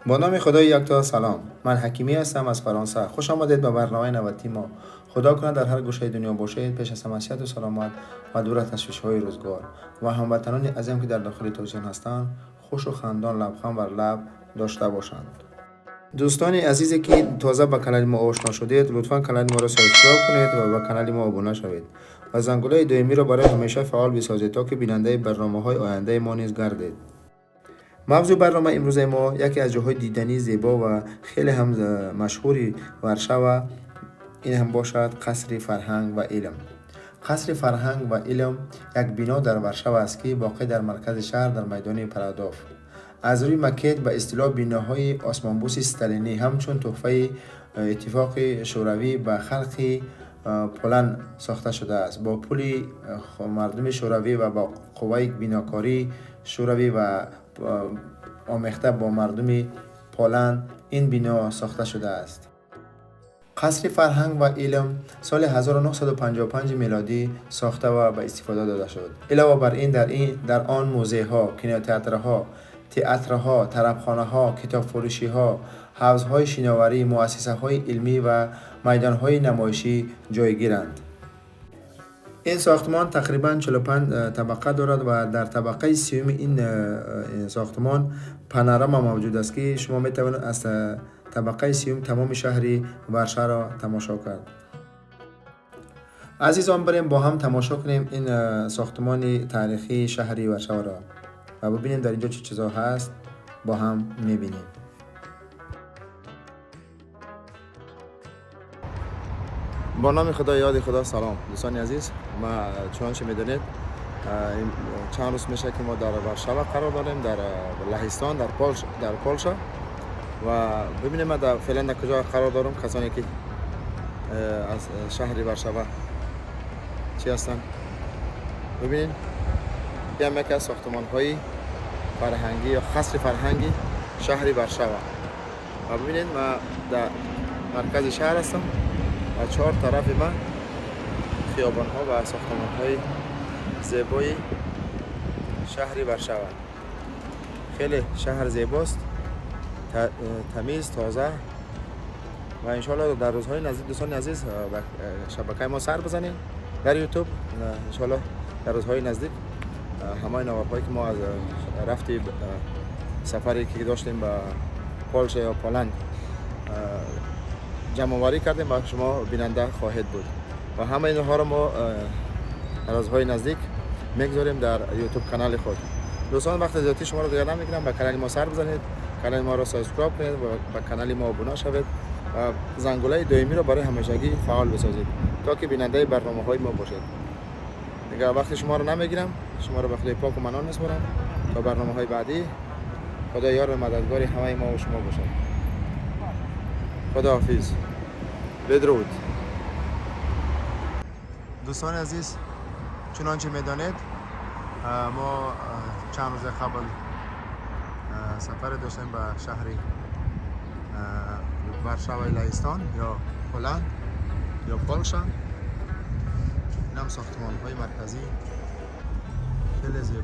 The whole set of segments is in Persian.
با نام خدای یکتا. سلام، من حکیمی هستم از فرانسه. خوش آمدید به برنامه نوتی ما. خدا کنه در هر گوشه دنیا باشید، پیش از صحت و سلامت و دور از تشویش‌های روزگار و هموطنان عزیزم که در داخل تاجیکستان هستند خوش و خندان لبخند بر لب داشته باشند. دوستان عزیزی که تازه با کانال ما آشنا شدید، لطفا کانال ما را سابسکرایب کنید و به کانال ما ابونه شوید و زنگوله دائمی را برای همیشه فعال بسازید تا که بیننده برنامه‌های آینده ما نیز گردید. موضوع برنامه امروز ما یکی از جاهای دیدنی زیبا و خیلی هم مشهوری ورشو این هم باشد قصر فرهنگ و علم. قصر فرهنگ و علم یک بنا در ورشو است که واقع در مرکز شهر در میدان پراداف. از روی مکیت به اصطلاح بناهای آسمانبوس استالینی همچون تحفه اتفاق شوروی به خلق پولند ساخته شده است. با پول مردم شوروی و با قوه بناکاری شوروی و آمیخته با مردم پولند این بنا ساخته شده است. قصر فرهنگ و علم سال 1955 میلادی ساخته و به استفاده داده شد. علاوه بر این در آن موزه ها، کینوتئاترها، تئاترها، طربخانه ها، کتاب فروشی ها، حوضهای شناوری، مؤسسه های علمی و میدان های نمایشی جایگیرند. این ساختمان تقریباً 45 طبقه دارد و در طبقه سیوم این ساختمان پانوراما موجود است که شما می توانید از طبقه سیوم تمام شهری ورشو را تماشا کرد. عزیزان، بریم با هم تماشا کنیم این ساختمان تاریخی شهری ورشو را و ببینیم در اینجا چه چیزا هست. با هم میبینیم. با نام خدا یاد خدا. سلام دوستان عزیز، ما چنانچه میدونید چند روز میشه که ما در ورشو قرار داریم، در لهستان، در پولشا و ببینیم ما فعلا در کجا قرار دارم. کسانی که از شهر ورشو چی هستن ببینید. بیام یکی از ساختمان های فرهنگی یا قصر فرهنگی شهر ورشو و ببینید ما در مرکز شهر هستم و چهار طرف ما خیابان ها و ساختمان های زیبای شهر ورشو. خیلی شهر زیباست، تمیز، تازه و انشالله در روزهای نزدیک دوستان عزیز به شبکه ما سر بزنید در یوتیوب. انشالله در روزهای نزدیک همه نواب‌هایی که ما از رفتی سفری که داشتیم به پولش یا پولند جمع آوری کردیم و شما بیننده خواهید بود و همه اینها را ما در روزهای نزدیک میگذاریم در یوتیوب کانال خود. دوستان وقت زیادی شما رو دیگر نمیگیرم، به کانال ما سر بزنید، کانال ما را سابسکرایب کنید و به کانال ما ابونه شوید و زنگوله دائمی را برای همیشگی فعال بسازید تا که بیننده برنامه‌های ما باشید. دیگر وقت شما رو نمیگیرم، شما رو به خدای پاک و منان میسپارم تا برنامه‌های بعدی. خدا یار و مددگار همه ما و شما باشد. خداحافظ. بدرود. دوستان عزیز، چنانچه میدانید ما چند روز قبل سفر داشتیم به شهر ورشو لهستان یا پولند یا پولشا. این هم ساختمان های مرکزی خیلی زیبا،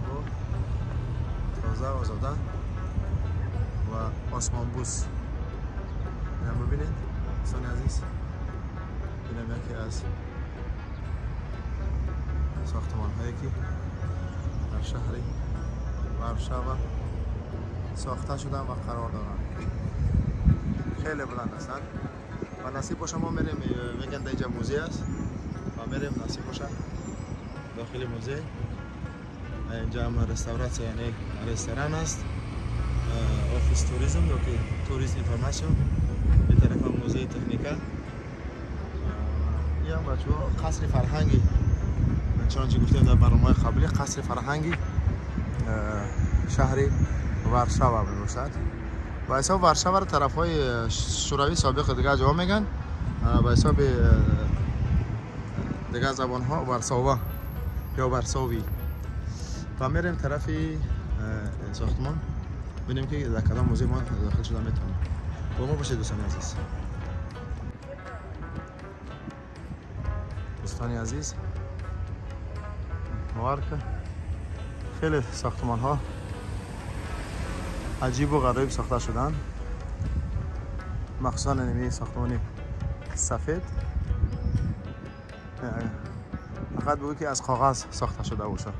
تازه آزاده و آسمانبوس. این هم ببینید دوستان عزیز، این هم یکی از ساختمان هایی که در شهر ورشو ساخته شدن و قرار دارن. خیلی بلند هستند و نصیب باشه ما میریم، میگن اینجا موزه است و میریم نصیب باشه داخل موزه. اینجا هم رستوراسیون یعنی رستوران است، آفیس توریسم یا که توریست اینفورماسیون. به طرف موزه تکنیکا. این هم بچه‌ها قصر فرهنگی، چنانچه گفتیم در برنامه قبلی، قصر فرهنگی شهر ورشو میباشد و حساب ورشو را طرف های شوروی سابق دیگه جا میگن به حساب دیگه زبان ها ورساوا یا ورساوی. و میریم طرف ساختمان ببینیم که در کدام موزه ما داخل شده میتونیم. با ما باشید دوستان عزیز. دوستان عزیز، مبارک. خیلی ساختمان ها عجیب و غریب ساخته شدن مخصوصا نمی ساختمانی سفید فقط بگو که از کاغذ ساخته شده باشه.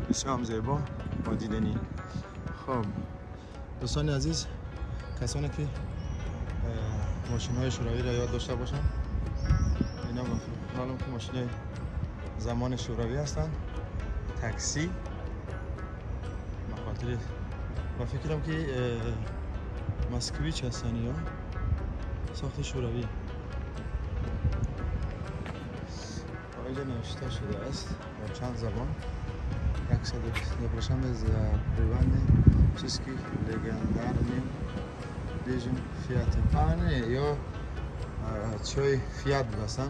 بسیار هم زیبا و دیدنی. خب دوستان عزیز، کسانی که ماشین های شوروی را یاد داشته باشن، اینا معلوم که ماشین های زمان شوروی هستند. تاکسی مخاطر و فکرم که مسکویچ هستن یا ساخت شوروی. اینجا نوشته شده است با چند زبان. 100% پیوند چیزکی لگندرنیم دیجن فیات پانه یا چای فیات بسن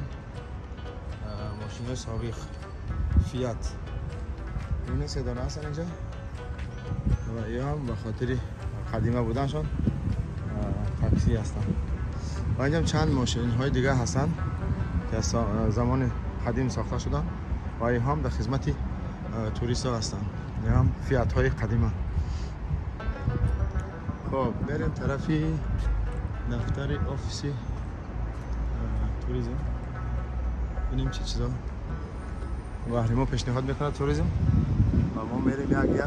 ماشین های سابق فیات این سه دانه هستن اینجا و یا هم به خاطر قدیمه بودنشون تاکسی هستن. و اینجا چند ماشین های دیگه هستن که از زمان قدیم ساخته شدن و این هم در خدمت توریست ها هستن یا هم فیات های قدیمه. خب بریم طرفی دفتر آفیسی توریسم ببینیم چه چیزا وحری ما پیشنهاد میکنه توریسم و ما میریم یک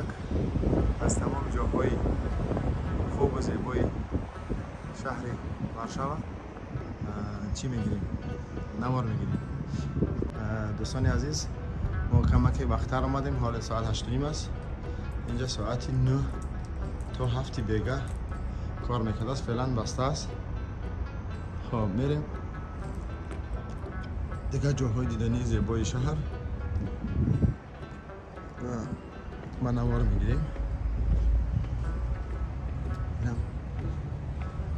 از تمام جاهای خوب و زیبای شهر وارشاوا چی میگیریم؟ نوار میگیریم. دوستان عزیز، ما کمکی وقتر آمدیم. حال ساعت 8:30 است. اینجا ساعت 9 تا 7 بیگه کار میکرده است. فعلا بسته است. خب میریم دیگه جاهای دیدنی زیبای شهر و نوار میگیریم.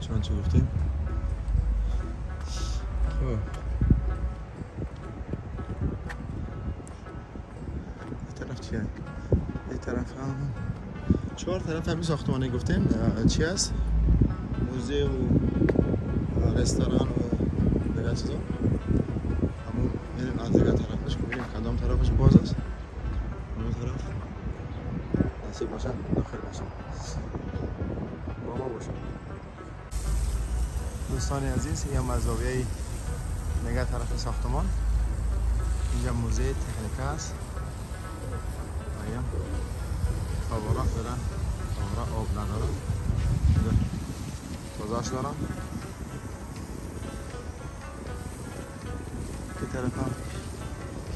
چون چه گفتیم؟ خب این طرف چیه؟ این طرف هم 4 طرف همین ساختمانی گفتیم چی هست؟ موزه و رستوران و دیگه چیزا. همون میریم از دیگه طرفش ببینیم کدام طرفش باز است. اون طرف نصیب باشه داخل باشه با ما باشه. دوستان عزیز، این هم زاویه نگاه طرف ساختمان. اینجا موزه تکنیک است. اینجا فوارا دارن، فوارا آب ندارن، تازه‌اش دارن. این طرف هم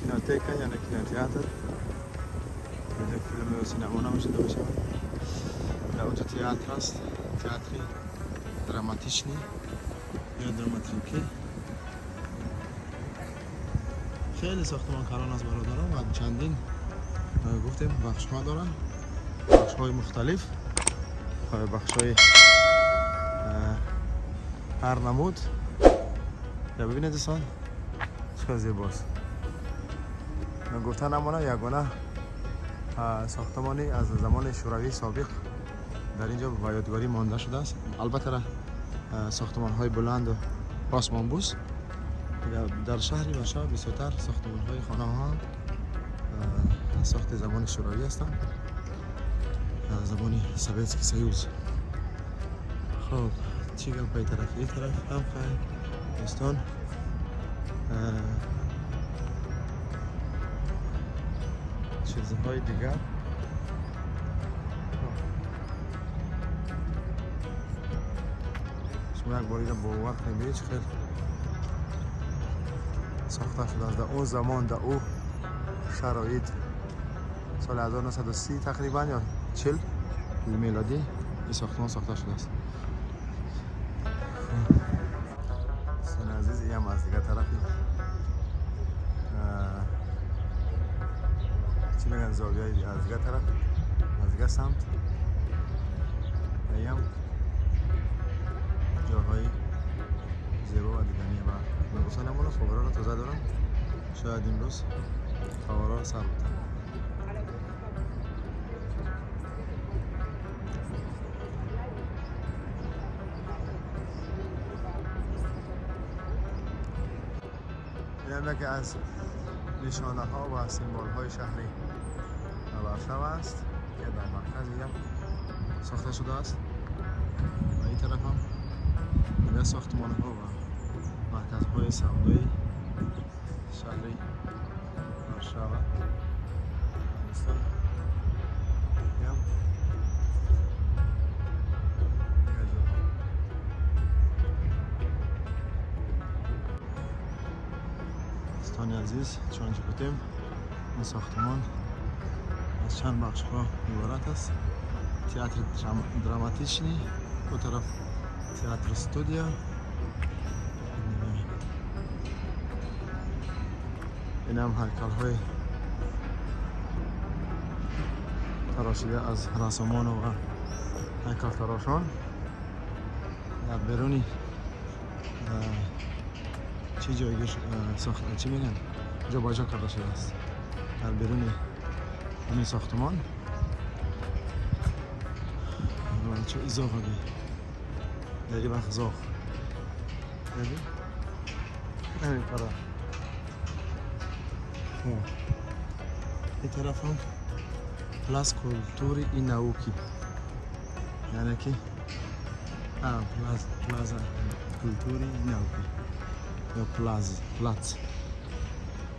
کیناتیکا یعنی کیناتیاتر. اینجا فیلم و سینما نمیشه باشه. در اونجا تئاتر است، تئاتری دراماتیشنی یا دراماتیکی. خیلی ساختمان کاران است برادران و چندین گفتیم بخش ها دارن، بخش های مختلف، بخش های هر نمود. یا ببینید دوستان چقدر زیباست. من گفتن نمونه یگانه ساختمانی از زمان شوروی سابق در اینجا با یادگاری مانده شده است. البته ساختمان های بلند و آسمان بوس در شهر وارشاوا بسیارتر ساختمان های خانه ها ساخت زمان شوروی هستند، زمان سوویتسکی سیوز. خب چی گل پای طرف؟ این طرف هم خیلی دوستان چیزهای دیگر. شما یک باری با وقت نمیدید خیلی ساخته شده است. در اون زمان در اون شرایط سال 1930 تقریبا یا 40 میلادی این ساختمان ساخته شده است. دوستان عزیز، این هم از دیگه طرفی چی میگن زاویه از دیگه طرف، از دیگه سمت. این هم جاهای زیبا و دیدنی و من گفتن همون فواره رو تازه دارم. شاید امروز فواره رو سر بودن. این هم که از نشانه ها و سیمبول های شهری وارشاوا است که در مرکز هم ساخته شده است. و این طرف هم دیگه ساختمان ها و مرکزهای سودایی شهری وارشاوا هستن. دوستان عزیز، چنانچه گفتیم این ساختمان از چند بخش ها عبارت است. تئاتر دراماتیچنی، اون طرف تئاتر استودیو، این هم هیکل های تراشیده از رسامان و هیکل تراشان. در بیرونی چی جایگیش ساخته چی میگن جا باجا کرده شده است. در بیرون همین ساختمان چه اضافه دی دیگه بخ زاخ دیگه همین طرف این طرف هم پلاس کلتوری ایناوکی، یعنی که پلازا کلتوری ایناوکی یا پلاتس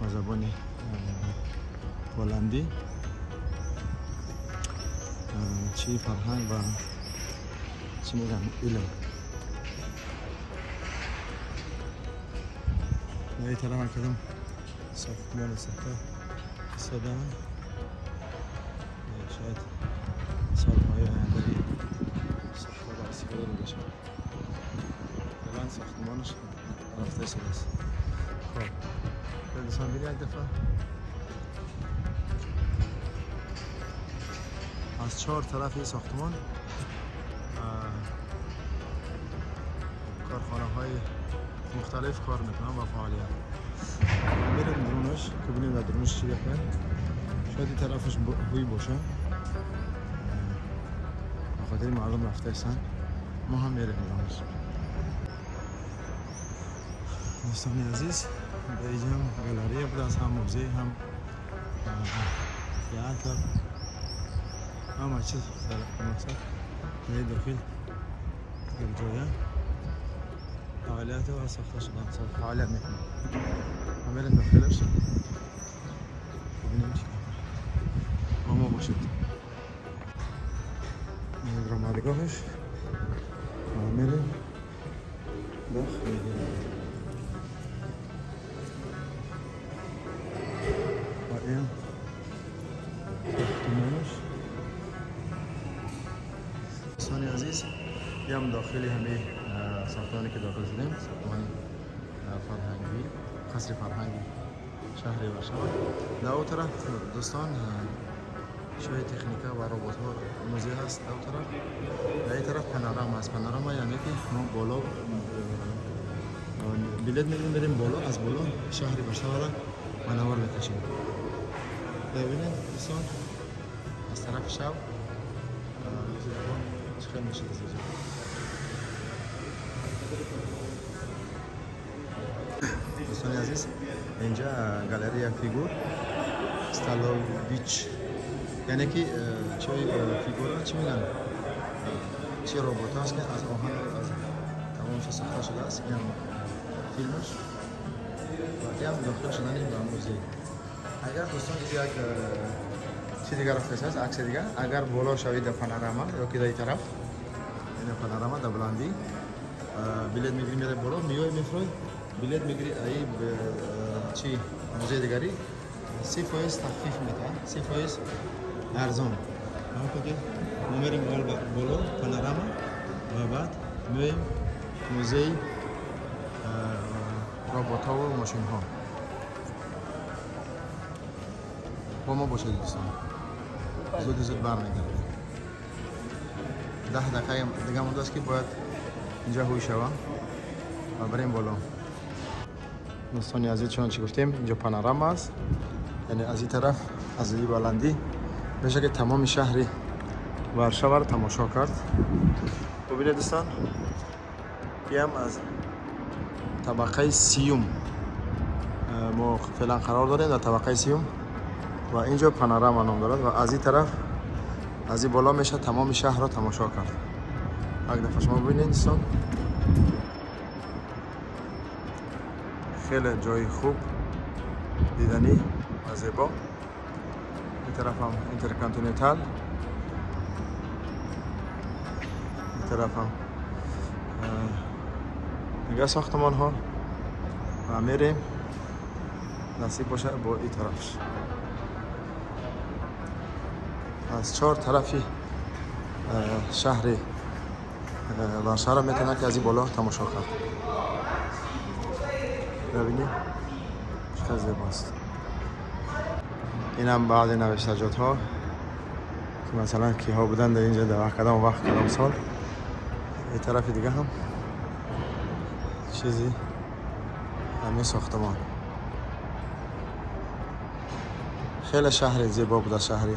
با زبان هلندی. چی فرهنگ و چی میگن علم. این طرف هم کدام ساختمان ساده شاید سالهای آینده ساخته و استفاده رو بشه. الان ساختمانش رفته شده است. خب دوستان بینید یک دفعه از 4 طرف ساختمان کارخانه های مختلف کار میکنن و فعالیت میریم درونش که ببینیم در درونش چی بکنن. شاید این طرفش بوی باشه بخاطر مردم رفته هستن، ما هم میریم درونش. دوستان عزیز، در اینجا هم گالری بود، از هم موزه هم تئاتر همه چیز در مقصد یه داخل یک جایه فعالیت و ساخته شدن فعالیت میکنه. ما بریم داخلش ببینیم چی با ما باشید. این درآمدگاهش ما میریم داخل. و این ساختمانش دوستان عزیز، یه هم داخلی همه ساختمانی که داخل شدیم، ساختمان فرهنگی، قصر فرهنگی شهر وارشاوا. در اون طرف دوستان شوی تکنیکا و ربات ها موزه هست. در اون طرف در این طرف پانوراما است. پانوراما یعنی که ما بالا بلیط میگیریم بریم بالا، از بالا شهر وارشاوا را منور میکشیم. ببینید دوستان از طرف شب چقدر میشه از اینجا. دوستان عزیز، اینجا گالری فیگور استالوویچ، یعنی که چه فیگورا چی میگن، چه ربات هست که از آهن از تمام چه ساخته شده است. این هم فیلمش و این هم داخل شدن این موزه. اگر دوستان یک چی دیگر رفته هست عکس دیگر، اگر بالا شوید در پانوراما یا که در این طرف این پانوراما در بلندی بلیط میگیری میره بالا میای میفروی بلیط میگیری ای چی موزه دیگری 30% تخفیف میده، 30% ارزان. ما که ما میریم بالا پانوراما و بعد میایم موزه ربات ها و ماشین ها. با ما باشید دوستان، زود برمیگردیم. 10 دقیقه دیگه مونده است که باید اینجا هوی شوم و بریم بالا. دوستان عزیز، چنانچه گفتیم اینجا پانوراما است، یعنی از این طرف از این بلندی بشه که تمام شهر وارشاوا رو تماشا کرد. ببینید دوستان، بیام از طبقه سیوم ما فعلا قرار داریم، در طبقه سیوم و اینجا پانوراما نام دارد و از این طرف از این بالا میشه تمام شهر را تماشا کرد. یک دفعه شما ببینید دوستان، خیلی جای خوب دیدنی و زیبا. این طرف هم اینترکانتیننتال، این طرف هم دیگه ساختمان ها و میریم نصیب باشه با این طرفش. از 4 طرفی شهر ورشا را میتونه که از این بالا تماشا کرد. ببینید چقدر زیباست. این هم بعضی نوشتجات ها که مثلا کی ها بودن در اینجا در کدام وقت کدام سال. این طرف دیگه هم چیزی همین ساختمان. خیلی شهر زیبا بوده شهر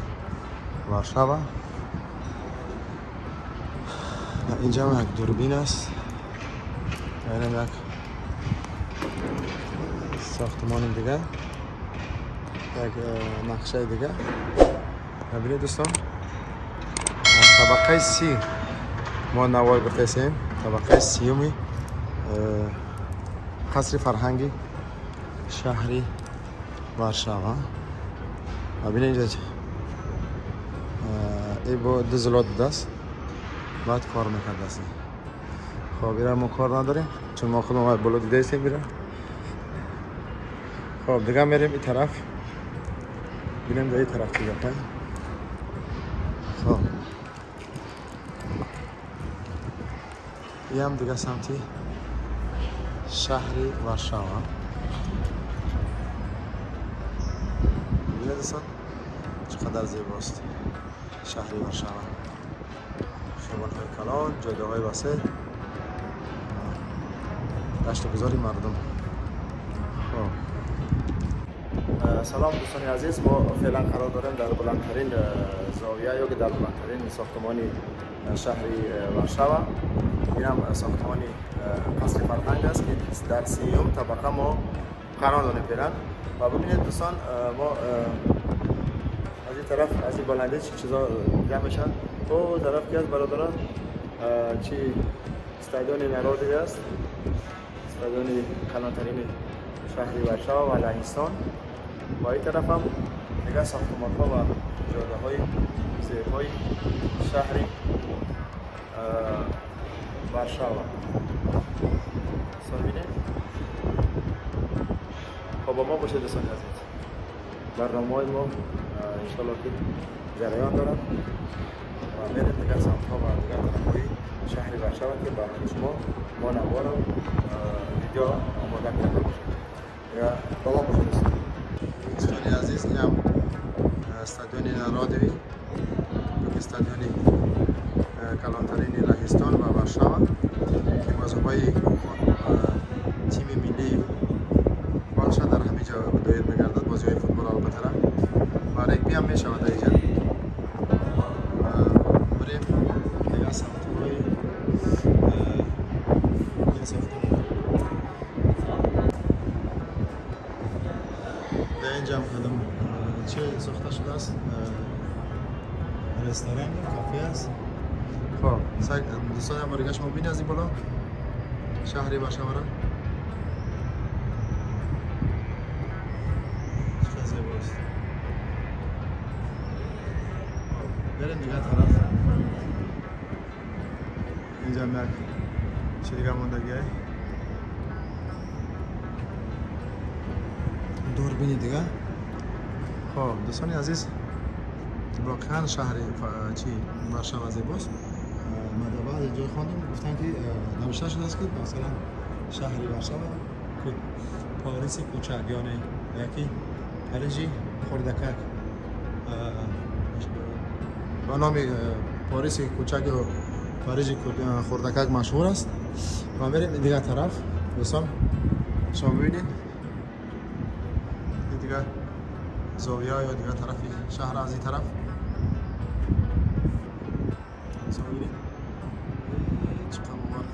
وارشاوا. اینجا هم یک دوربین است. این هم یک ساختمان دیگه، یک نقشه دیگه. ببینید دوستان، طبقه 30 ما نوار گفتیم، طبقه 30 قصر فرهنگی شهری وارشاوا. ببینید اینجا ای با دزلات بوده است، بعد کار میکرده است. خب ایره ما کار نداریم چون ما خودمون بالا دیده ایستیم بیره. خب دیگه میریم این طرف، بینیم در این طرف دیگه. خب این هم دیگه سمتی شهری وارشاوا. ببینید دوستان چقدر زیباست شهری وارشاوا. خیابان‌های کلان، جاده‌های واسع، گشت‌وگذاری مردم. سلام دوستان عزیز، ما فعلا قرار داریم در بلندترین زاویه یا که در بلندترین ساختمان شهری وارشاوا. این هم ساختمان قصر فرهنگ است که در 30م طبقه ما قرار داریم فعلا. و ببینید دوستان، ما از این طرف از این بلندی چی چیزا جمع میشن. او طرف که از برادران چی استادیون نارودی است، استادیون کلانترین شهری وارشاوا و لهستان. و این طرف هم دیگه ساختمان ها و جاده های زیبای شهری وارشاوا. ببینید خب با ما باشید دوستان عزیز. برنامه های ما انشاءالله که جریان دارد و میریم دیگه سمت ها و دیگه طرف های شهری وارشاوا که برای شما ما نوار و ویدیو آماده کرده باشید. با ما باشید دوستان. دوستان عزیز، این هم استادیون نارودی، استادیون کلانترین لهستان و وارشاوا که بازی‌های تیم ملی وارشا در همه جا دایر می‌گردد. بازی‌های فوتبال البته و رگبی هم می‌شود اینجا. بریم دیگه سمت‌های اینجا هم قدم چه ساخته شده است، رستوران کافه است. خب دوستان هم برگشت ما ببینید از این بالا شهری وارشاوا را. چقدر زیباست. بریم دیگه طرف. اینجا هم یک چی دیگه موندگیه، دوربین دیگه. خب دوستان عزیز، واقعا شهر وارشاوا زیباست. ما در بعض جای خواندم گفتن که نوشته شده است که مثلا شهری وارشاوا پاریس کوچک، یعنی یکی پاریس خردکک با نام پاریس کوچک و پاریس خردکک مشهور است. و میریم دیگه طرف دوستان، شما ببینید دیگه زاویه یا دیگه طرفی شهر از این طرف. ببینید چقدر مبارک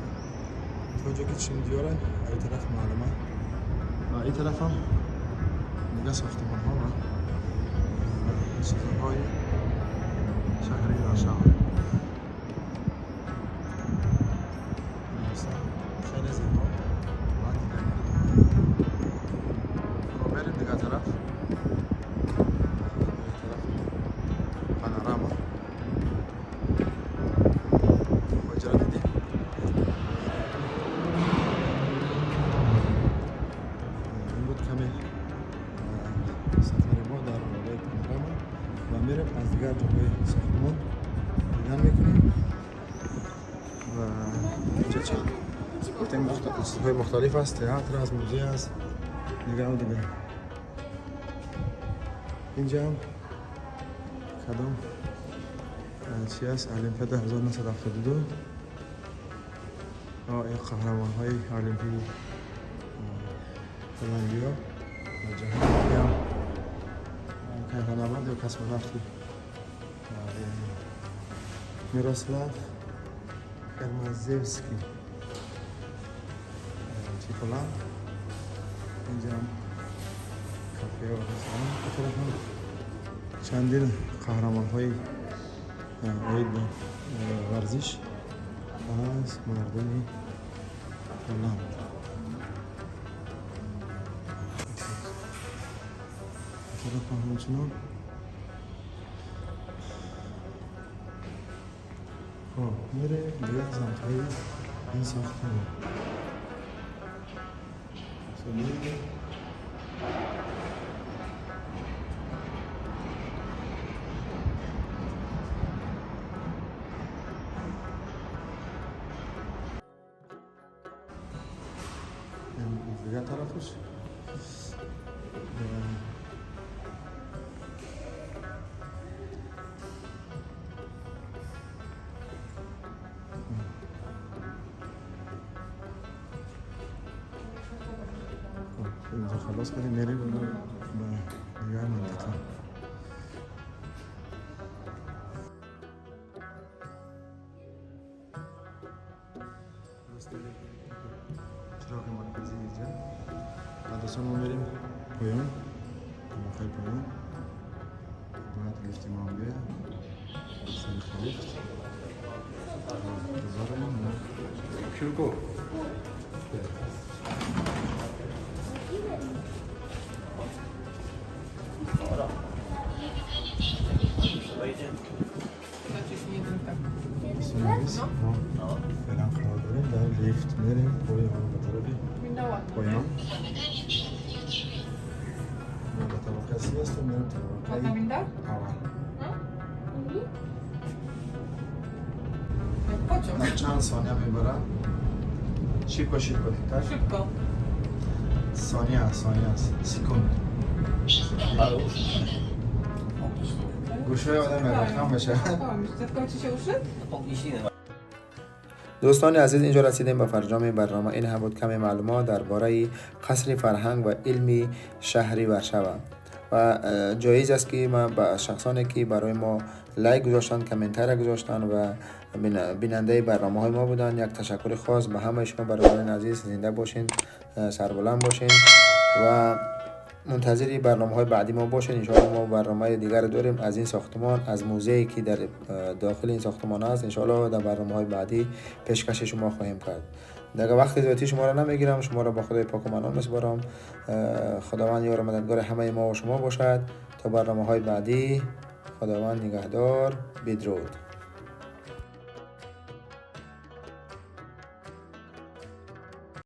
توجه که چین دیاره. این طرف معلومه و این طرف هم دیگه ساختمان ها و چیزهای شهری وارشاوا. گفتیم چیزهای مختلف است، تئاتر است، موزه است دیگه و دیگه. اینجا هم کدام چی است؟ المپیاد 1972 این قهرمان های المپیک کلمبیا و جهان هم کیهان‌آورد و کسمونافت میروسلاو کرمازوسکی چیکولا. اینجا هم کافه و رستوران به طرف هم چندین قهرمان های عید ورزش از مردم هلند. طرف هم همچنان میره دیگه سمت‌های این ساختمان. دیگه طرفش اینجا خلاص کردیم میریم به دیگه منطقه. چراغ مرکزی اینجا بعد از ما میریم پایان مخای پایان بعد لیفت ما بیه سریع لیفت بزارم کیرکو فعلا قرار داریم در لیفت میریم پایان به طرف پایان ما به طبقه سی هستیم میریم طبقه اول. چند ثانیه میبرم شیپا دیتر ثانیه سکوند گوشه آدم رقم بشه. دوستان عزیز اینجا رسیدیم به فرجام برنامه. این هم بود کمی معلومات درباره قصر فرهنگ و علمی شهری ورشوا و جایز است که ما به شخصانی که برای ما لایک گذاشتن، کامنتر گذاشتن و بیننده برنامه های ما بودن یک تشکر خاص به همه شما برادران عزیز. زنده باشین، سربلند باشین و منتظری برنامه های بعدی ما باشین. ان شاء الله ما برنامه دیگر داریم از این ساختمان، از موزه‌ای که در داخل این ساختمان است. ان شاء الله در برنامه های بعدی پیشکش شما خواهیم کرد. دیگه وقت زیادی شما را نمیگیرم، شما را با خدای پاک و منان میسپارم. خداوند یار و مددگار همه ما و شما باشد تا برنامه های بعدی. خداوند نگهدار. بدرود.